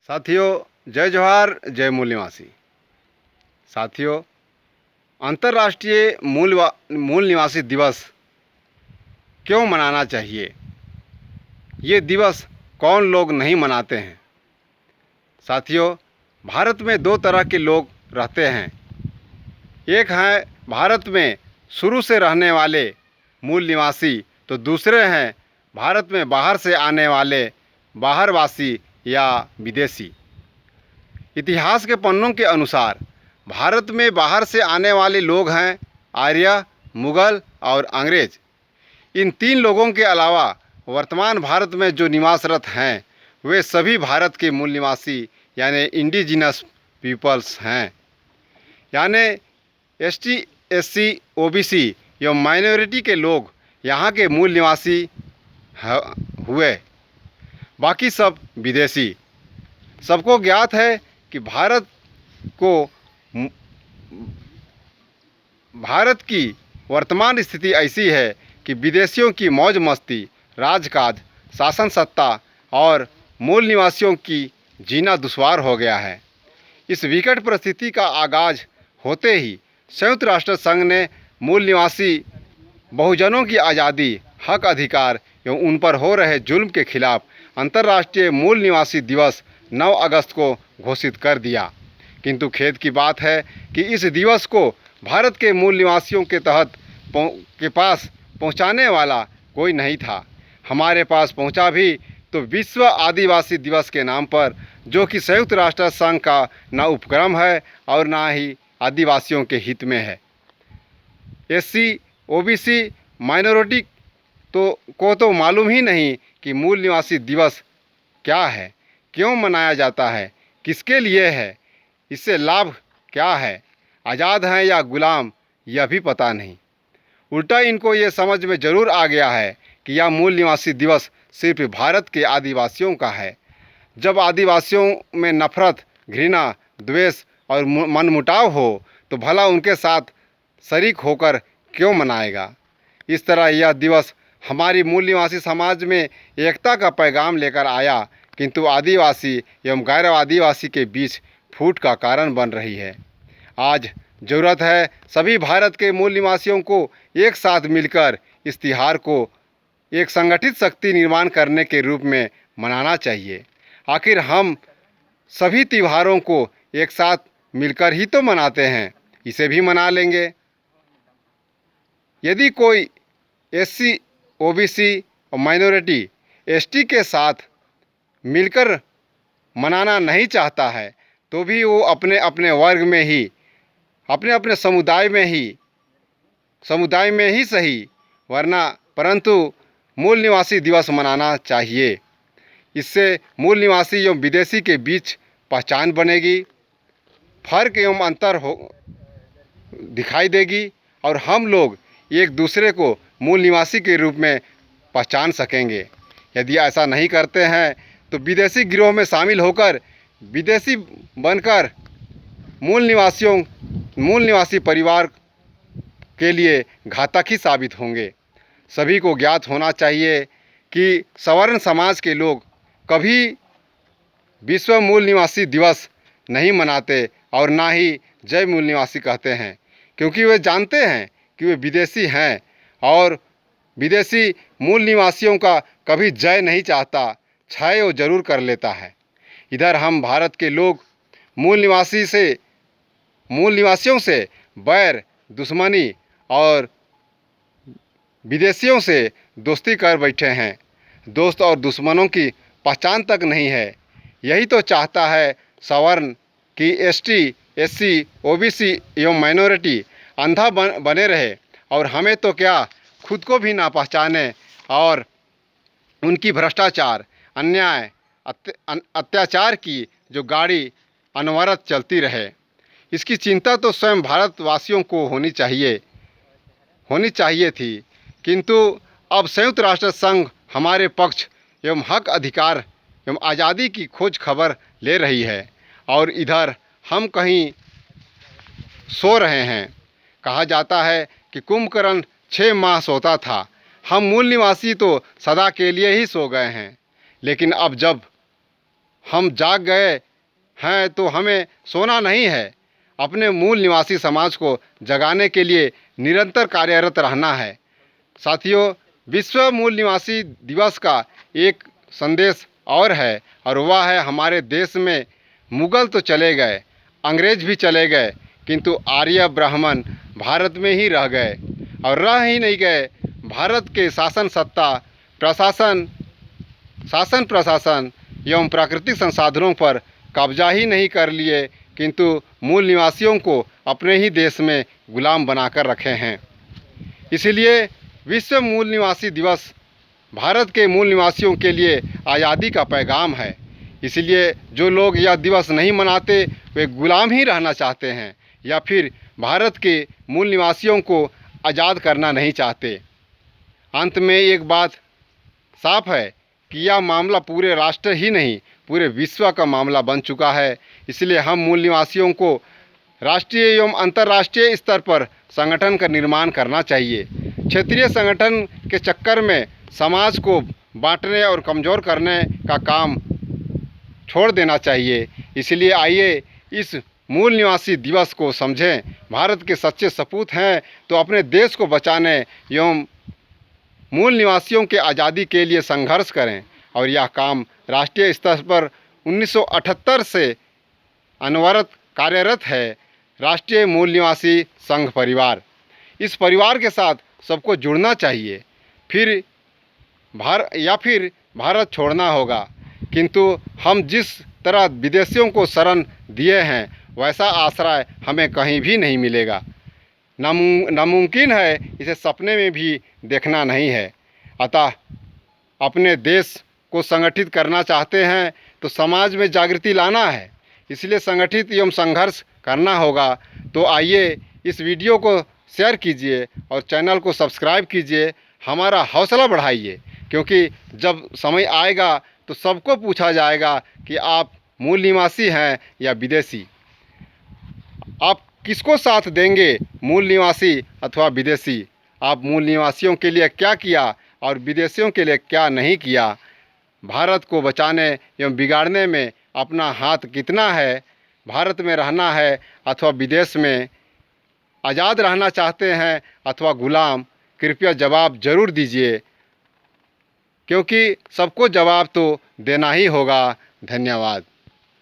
साथियों, जय जोहार, जय मूल निवासी। साथियों, अंतर्राष्ट्रीय मूल निवासी दिवस क्यों मनाना चाहिए? ये दिवस कौन लोग नहीं मनाते हैं? साथियों, भारत में दो तरह के लोग रहते हैं। एक हैं भारत में शुरू से रहने वाले मूल निवासी, तो दूसरे हैं भारत में बाहर से आने वाले बाहरवासी या विदेशी। इतिहास के पन्नों के अनुसार भारत में बाहर से आने वाले लोग हैं आर्य, मुगल और अंग्रेज। इन तीन लोगों के अलावा वर्तमान भारत में जो निवासरत हैं वे सभी भारत के मूल निवासी यानी इंडिजिनस पीपल्स हैं। यानी एसटी, एससी, ओबीसी एवं माइनॉरिटी के लोग यहाँ के मूल निवासी हुए, बाकी सब विदेशी। सबको ज्ञात है कि भारत की वर्तमान स्थिति ऐसी है कि विदेशियों की मौज मस्ती, राजकाज, शासन सत्ता और मूल निवासियों की जीना दुश्वार हो गया है। इस विकट परिस्थिति का आगाज होते ही संयुक्त राष्ट्र संघ ने मूल निवासी बहुजनों की आज़ादी, हक अधिकार एवं उन पर हो रहे जुल्म के खिलाफ अंतर्राष्ट्रीय मूल निवासी दिवस 9 अगस्त को घोषित कर दिया। किंतु खेद की बात है कि इस दिवस को भारत के मूल निवासियों के पास पहुंचाने वाला कोई नहीं था। हमारे पास पहुंचा भी तो विश्व आदिवासी दिवस के नाम पर, जो कि संयुक्त राष्ट्र संघ का न उपक्रम है और न ही आदिवासियों के हित में है। एससी, ओबीसी, माइनॉरिटी को तो मालूम ही नहीं कि मूल निवासी दिवस क्या है, क्यों मनाया जाता है, किसके लिए है, इससे लाभ क्या है, आज़ाद हैं या गुलाम, यह भी पता नहीं। उल्टा इनको ये समझ में ज़रूर आ गया है कि यह मूल निवासी दिवस सिर्फ भारत के आदिवासियों का है। जब आदिवासियों में नफरत, घृणा, द्वेष और मनमुटाव हो तो भला उनके साथ शरीक होकर क्यों मनाएगा? इस तरह यह दिवस हमारी मूल निवासी समाज में एकता का पैगाम लेकर आया, किंतु आदिवासी एवं गैर आदिवासी के बीच फूट का कारण बन रही है। आज ज़रूरत है सभी भारत के मूल निवासियों को एक साथ मिलकर इस त्योहार को एक संगठित शक्ति निर्माण करने के रूप में मनाना चाहिए। आखिर हम सभी त्योहारों को एक साथ मिलकर ही तो मनाते हैं, इसे भी मना लेंगे। यदि कोई एससी, ओबीसी और माइनॉरिटी एसटी के साथ मिलकर मनाना नहीं चाहता है तो भी वो अपने अपने वर्ग में ही, अपने अपने समुदाय में ही सही, वरना परंतु मूल निवासी दिवस मनाना चाहिए। इससे मूल निवासी एवं विदेशी के बीच पहचान बनेगी, फर्क एवं अंतर दिखाई देगी और हम लोग एक दूसरे को मूल निवासी के रूप में पहचान सकेंगे। यदि ऐसा नहीं करते हैं तो विदेशी गिरोह में शामिल होकर विदेशी बनकर मूल निवासी परिवार के लिए घातक ही साबित होंगे। सभी को ज्ञात होना चाहिए कि सवर्ण समाज के लोग कभी विश्व मूल निवासी दिवस नहीं मनाते और ना ही जय मूल निवासी कहते हैं, क्योंकि वे जानते हैं कि वे विदेशी हैं और विदेशी मूल निवासियों का कभी जय नहीं चाहता, क्षय वो जरूर कर लेता है। इधर हम भारत के लोग मूल निवासियों से बैर, दुश्मनी और विदेशियों से दोस्ती कर बैठे हैं। दोस्त और दुश्मनों की पहचान तक नहीं है। यही तो चाहता है सवर्ण कि एसटी, एससी, ओबीसी एवं माइनॉरिटी अंधा बने रहे और हमें तो क्या, खुद को भी ना पहचाने और उनकी भ्रष्टाचार, अन्याय, अत्याचार की जो गाड़ी अनवरत चलती रहे। इसकी चिंता तो स्वयं भारतवासियों को होनी चाहिए थी, किंतु अब संयुक्त राष्ट्र संघ हमारे पक्ष एवं हक अधिकार एवं आज़ादी की खोज खबर ले रही है और इधर हम कहीं सो रहे हैं। कहा जाता है कि कुंभकर्ण 6 माह सोता था, हम मूल निवासी तो सदा के लिए ही सो गए हैं। लेकिन अब जब हम जाग गए हैं तो हमें सोना नहीं है। अपने मूल निवासी समाज को जगाने के लिए निरंतर कार्यरत रहना है। साथियों, विश्व मूल निवासी दिवस का एक संदेश और है, और वह है हमारे देश में मुगल तो चले गए, अंग्रेज भी चले गए, किंतु आर्य ब्राह्मण भारत में ही रह गए। और रह ही नहीं गए, भारत के शासन सत्ता शासन प्रशासन एवं प्राकृतिक संसाधनों पर कब्जा ही नहीं कर लिए, किंतु मूल निवासियों को अपने ही देश में गुलाम बनाकर रखे हैं। इसलिए विश्व मूल निवासी दिवस भारत के मूल निवासियों के लिए आज़ादी का पैगाम है। इसलिए जो लोग यह दिवस नहीं मनाते वे गुलाम ही रहना चाहते हैं, या फिर भारत के मूल निवासियों को आज़ाद करना नहीं चाहते। अंत में एक बात साफ है कि यह मामला पूरे राष्ट्र ही नहीं, पूरे विश्व का मामला बन चुका है। इसलिए हम मूल निवासियों को राष्ट्रीय एवं अंतर्राष्ट्रीय स्तर पर संगठन का निर्माण करना चाहिए। क्षेत्रीय संगठन के चक्कर में समाज को बांटने और कमज़ोर करने का काम छोड़ देना चाहिए। इसलिए आइए इस मूल निवासी दिवस को समझें। भारत के सच्चे सपूत हैं तो अपने देश को बचाने एवं मूल निवासियों के आज़ादी के लिए संघर्ष करें। और यह काम राष्ट्रीय स्तर पर 1978 से अनवरत कार्यरत है राष्ट्रीय मूल निवासी संघ परिवार। इस परिवार के साथ सबको जुड़ना चाहिए, फिर भारत छोड़ना होगा। किंतु हम जिस तरह विदेशियों को शरण दिए हैं वैसा आश्रय हमें कहीं भी नहीं मिलेगा। नामुमकिन है, इसे सपने में भी देखना नहीं है। अतः अपने देश को संगठित करना चाहते हैं तो समाज में जागृति लाना है, इसलिए संगठित एवं संघर्ष करना होगा। तो आइए इस वीडियो को शेयर कीजिए और चैनल को सब्सक्राइब कीजिए, हमारा हौसला बढ़ाइए, क्योंकि जब समय आएगा तो सबको पूछा जाएगा कि आप मूल निवासी हैं या विदेशी। आप किसको साथ देंगे, मूल निवासी अथवा विदेशी? आप मूल निवासियों के लिए क्या किया और विदेशियों के लिए क्या नहीं किया? भारत को बचाने एवं बिगाड़ने में अपना हाथ कितना है? भारत में रहना है अथवा विदेश में? आज़ाद रहना चाहते हैं अथवा गुलाम? कृपया जवाब ज़रूर दीजिए, क्योंकि सबको जवाब तो देना ही होगा। धन्यवाद।